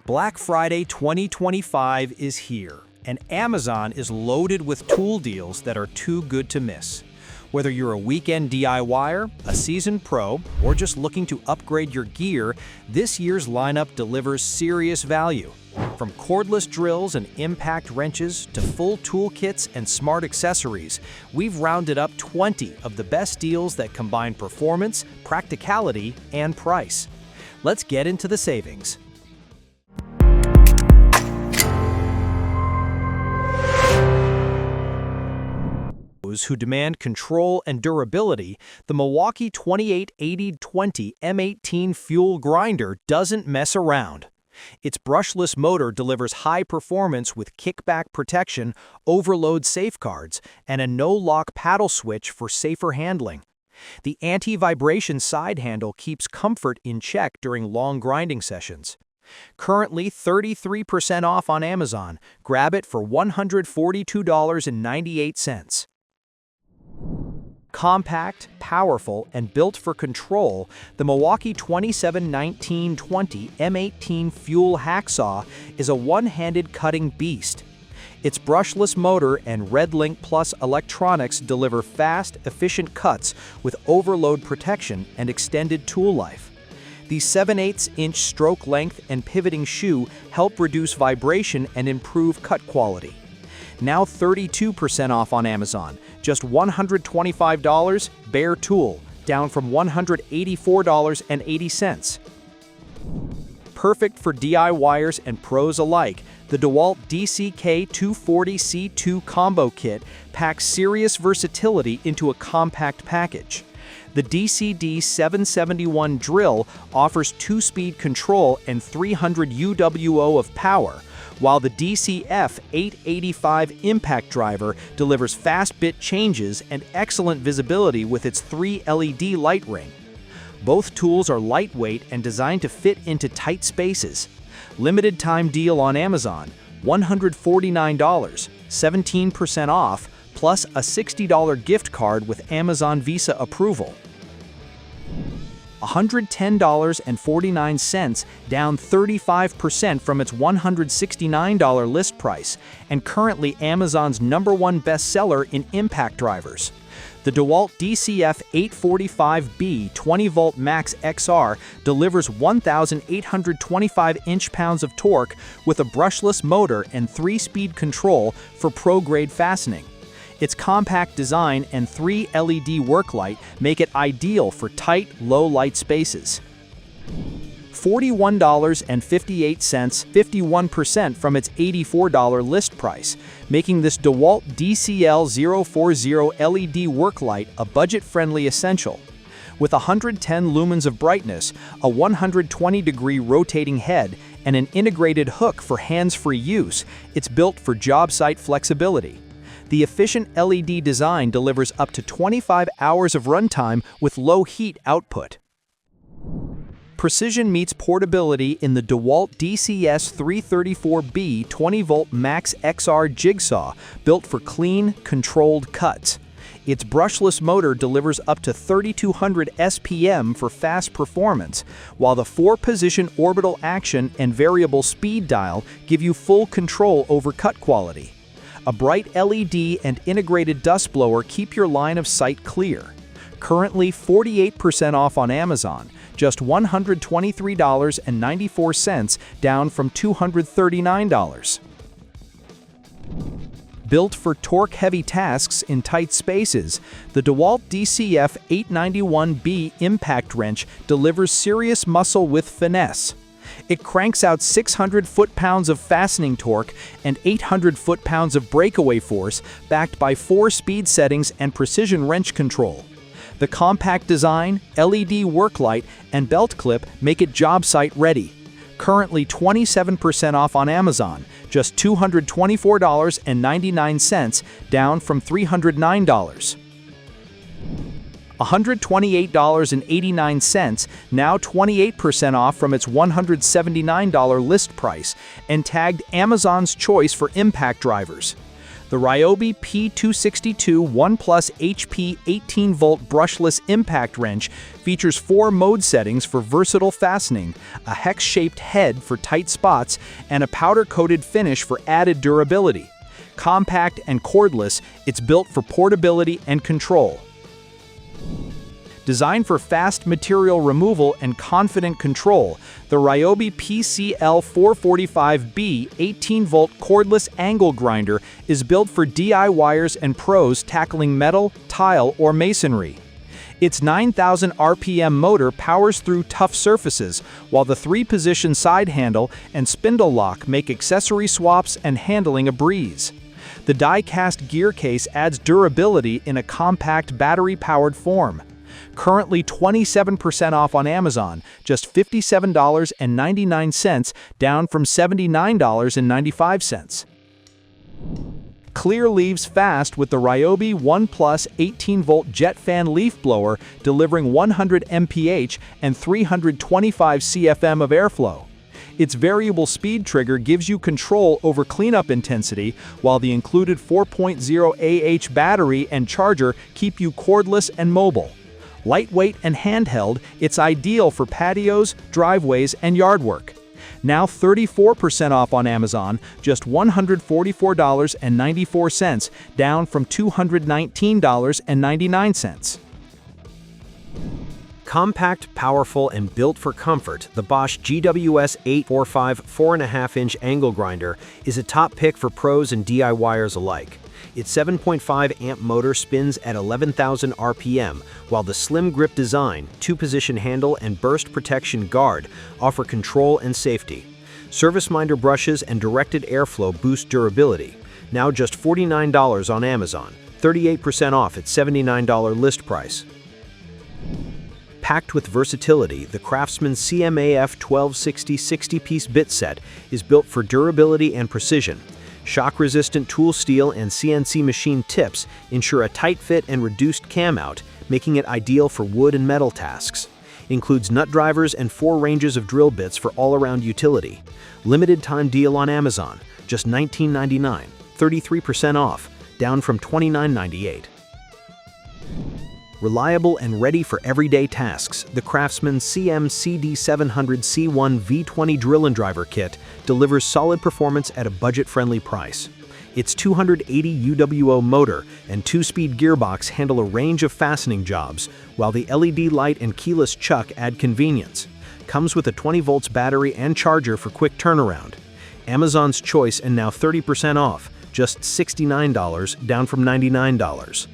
Black Friday 2025 is here, and Amazon is loaded with tool deals that are too good to miss. Whether you're a weekend DIYer, a seasoned pro, or just looking to upgrade your gear, this year's lineup delivers serious value. From cordless drills and impact wrenches to full toolkits and smart accessories, we've rounded up 20 of the best deals that combine performance, practicality, and price. Let's get into the savings. Who demand control and durability, the Milwaukee 2880-20 M18 fuel grinder doesn't mess around. Its brushless motor delivers high performance with kickback protection, overload safeguards, and a no-lock paddle switch for safer handling. The anti-vibration side handle keeps comfort in check during long grinding sessions. Currently 33% off on Amazon. Grab it for $142.98. Compact, powerful, and built for control, the Milwaukee 2719-20 M18 fuel hacksaw is a one-handed cutting beast. Its brushless motor and RedLink Plus electronics deliver fast, efficient cuts with overload protection and extended tool life. The 7/8-inch stroke length and pivoting shoe help reduce vibration and improve cut quality. Now 32% off on Amazon, just $125, bare tool, down from $184.80. Perfect for DIYers and pros alike, the DeWalt DCK240C2 Combo Kit packs serious versatility into a compact package. The DCD771 drill offers 2-speed control and 300 UWO of power, while the DCF885 impact driver delivers fast bit changes and excellent visibility with its 3 LED light ring. Both tools are lightweight and designed to fit into tight spaces. Limited time deal on Amazon, $149, 17% off, plus a $60 gift card with Amazon Visa approval. $110.49, down 35% from its $169 list price, and currently Amazon's #1 bestseller in impact drivers. The DeWalt DCF845B 20-volt Max XR delivers 1,825 inch-pounds of torque with a brushless motor and 3-speed control for pro-grade fastening. Its compact design and 3 LED work light make it ideal for tight, low-light spaces. $41.58, 51% from its $84 list price, making this DeWalt DCL040 LED work light a budget-friendly essential. With 110 lumens of brightness, a 120-degree rotating head, and an integrated hook for hands-free use, it's built for job site flexibility. The efficient LED design delivers up to 25 hours of runtime with low heat output. Precision meets portability in the DeWalt DCS334B 20-volt Max XR jigsaw, built for clean, controlled cuts. Its brushless motor delivers up to 3,200 SPM for fast performance, while the 4-position orbital action and variable speed dial give you full control over cut quality. A bright LED and integrated dust blower keep your line of sight clear. Currently 48% off on Amazon, just $123.94, down from $239. Built for torque-heavy tasks in tight spaces, the DeWalt DCF891B impact wrench delivers serious muscle with finesse. It cranks out 600 foot-pounds of fastening torque and 800 foot-pounds of breakaway force, backed by 4 speed settings and precision wrench control. The compact design, LED work light, and belt clip make it job site ready. Currently 27% off on Amazon, just $224.99, down from $309. $128.89, now 28% off from its $179 list price, and tagged Amazon's choice for impact drivers. The Ryobi P262 1 Plus HP 18-volt brushless impact wrench features 4 mode settings for versatile fastening, a hex-shaped head for tight spots, and a powder-coated finish for added durability. Compact and cordless, it's built for portability and control. Designed for fast material removal and confident control, the Ryobi PCL 445B 18-volt cordless angle grinder is built for DIYers and pros tackling metal, tile, or masonry. Its 9,000 RPM motor powers through tough surfaces, while the 3-position side handle and spindle lock make accessory swaps and handling a breeze. The die-cast gear case adds durability in a compact battery-powered form. Currently 27% off on Amazon, just $57.99, down from $79.95. Clear leaves fast with the Ryobi 1 Plus 18-volt jet fan leaf blower, delivering 100 mph and 325 CFM of airflow. Its variable speed trigger gives you control over cleanup intensity, while the included 4.0 AH battery and charger keep you cordless and mobile. Lightweight and handheld, it's ideal for patios, driveways, and yard work. Now 34% off on Amazon, just $144.94, down from $219.99. Compact, powerful, and built for comfort, the Bosch GWS 845 4.5-inch angle grinder is a top pick for pros and DIYers alike. Its 7.5 amp motor spins at 11,000 RPM, while the slim grip design, 2-position handle, and burst protection guard offer control and safety. Service minder brushes and directed airflow boost durability. Now just $49 on Amazon, 38% off at $79 list price. Packed with versatility, the Craftsman CMAF 1260 60-piece bit set is built for durability and precision. Shock-resistant tool steel and CNC machine tips ensure a tight fit and reduced cam out, making it ideal for wood and metal tasks. Includes nut drivers and 4 ranges of drill bits for all-around utility. Limited time deal on Amazon, just $19.99, 33% off, down from $29.98. Reliable and ready for everyday tasks, the Craftsman CM-CD700C1 V20 drill and driver kit delivers solid performance at a budget-friendly price. Its 280 UWO motor and 2-speed gearbox handle a range of fastening jobs, while the LED light and keyless chuck add convenience. Comes with a 20 volts battery and charger for quick turnaround. Amazon's choice and now 30% off, just $69, down from $99.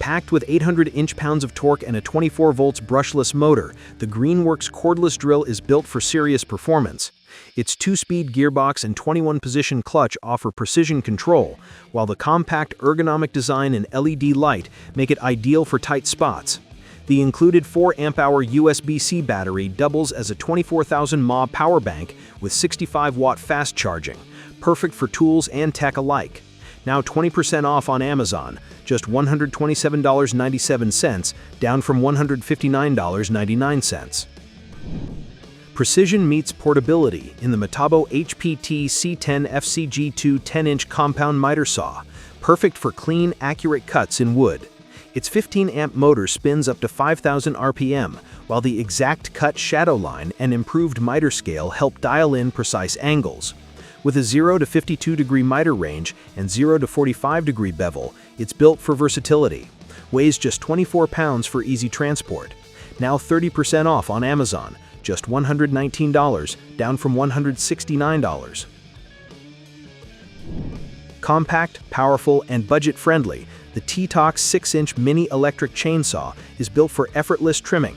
Packed with 800 inch-pounds of torque and a 24 volts brushless motor, the Greenworks cordless drill is built for serious performance. Its 2-speed gearbox and 21-position clutch offer precision control, while the compact ergonomic design and LED light make it ideal for tight spots. The included 4 amp-hour USB-C battery doubles as a 24,000 mAh power bank with 65-watt fast charging, perfect for tools and tech alike. Now 20% off on Amazon, just $127.97, down from $159.99. Precision meets portability in the Metabo HPT C10 FCG2 10-inch compound miter saw, perfect for clean, accurate cuts in wood. Its 15-amp motor spins up to 5,000 RPM, while the exact cut shadow line and improved miter scale help dial in precise angles. With a 0 to 52 degree miter range and 0 to 45 degree bevel, it's built for versatility. Weighs just 24 pounds for easy transport. Now 30% off on Amazon, just $119, down from $169. Compact, powerful, and budget-friendly, the T-Tox 6-inch mini electric chainsaw is built for effortless trimming.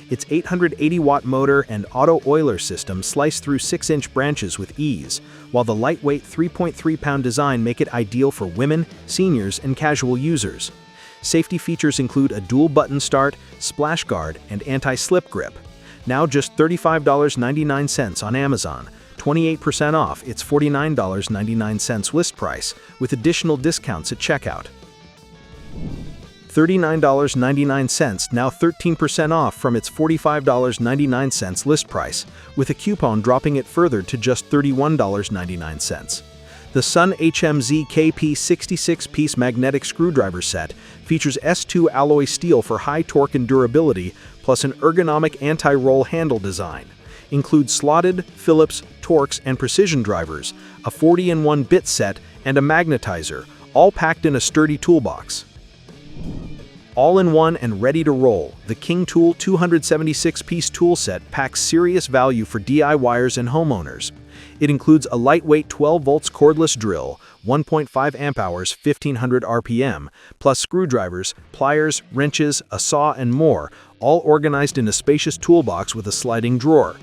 Its 880-watt motor and auto oiler system slice through 6-inch branches with ease, while the lightweight 3.3-pound design make it ideal for women, seniors, and casual users. Safety features include a dual-button start, splash guard, and anti-slip grip. Now just $35.99 on Amazon, 28% off its $49.99 list price, with additional discounts at checkout. $39.99, now 13% off from its $45.99 list price, with a coupon dropping it further to just $31.99. The Sun HMZ KP 66-piece magnetic screwdriver set features S2 alloy steel for high torque and durability, plus an ergonomic anti-roll handle design. Includes slotted, Phillips, Torx, and precision drivers, a 40-in-1 bit set, and a magnetizer, all packed in a sturdy toolbox. All-in-one and ready to roll, the King Tool 276-piece tool set packs serious value for DIYers and homeowners. It includes a lightweight 12 volts cordless drill, 1.5 amp hours, 1500 RPM, plus screwdrivers, pliers, wrenches, a saw, and more, all organized in a spacious toolbox with a sliding drawer.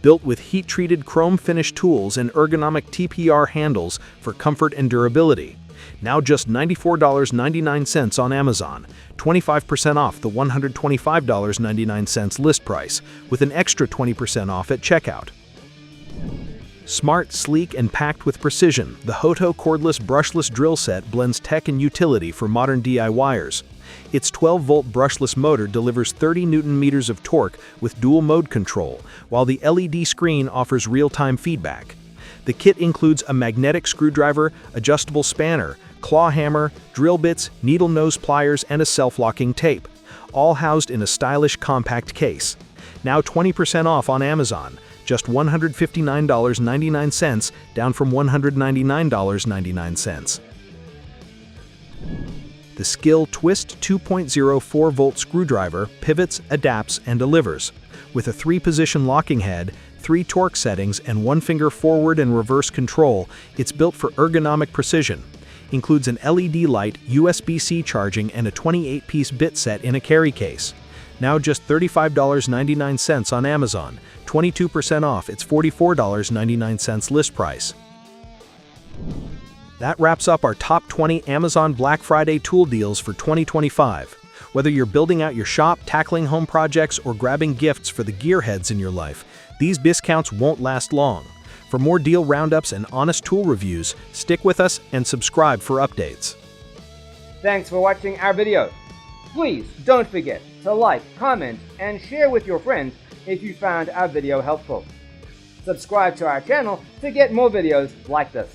Built with heat-treated chrome finish tools and ergonomic TPR handles for comfort and durability. Now just $94.99 on Amazon, 25% off the $125.99 list price, with an extra 20% off at checkout. Smart, sleek, and packed with precision, the Hoto cordless brushless drill set blends tech and utility for modern DIYers. Its 12-volt brushless motor delivers 30 Nm of torque with dual mode control, while the LED screen offers real-time feedback. The kit includes a magnetic screwdriver, adjustable spanner, claw hammer, drill bits, needle nose pliers, and a self-locking tape, all housed in a stylish compact case. Now 20% off on Amazon, just $159.99, down from $199.99. The SKIL Twist 2.0 4-volt screwdriver pivots, adapts, and delivers. With a 3-position locking head, 3 torque settings, and 1-finger forward and reverse control, it's built for ergonomic precision. Includes an LED light, USB-C charging, and a 28-piece bit set in a carry case. Now just $35.99 on Amazon, 22% off its $44.99 list price. That wraps up our top 20 Amazon Black Friday tool deals for 2025. Whether you're building out your shop, tackling home projects, or grabbing gifts for the gearheads in your life, these discounts won't last long. For more deal roundups and honest tool reviews, stick with us and subscribe for updates. Thanks for watching our video. Please don't forget to like, comment, and share with your friends if you found our video helpful. Subscribe to our channel to get more videos like this.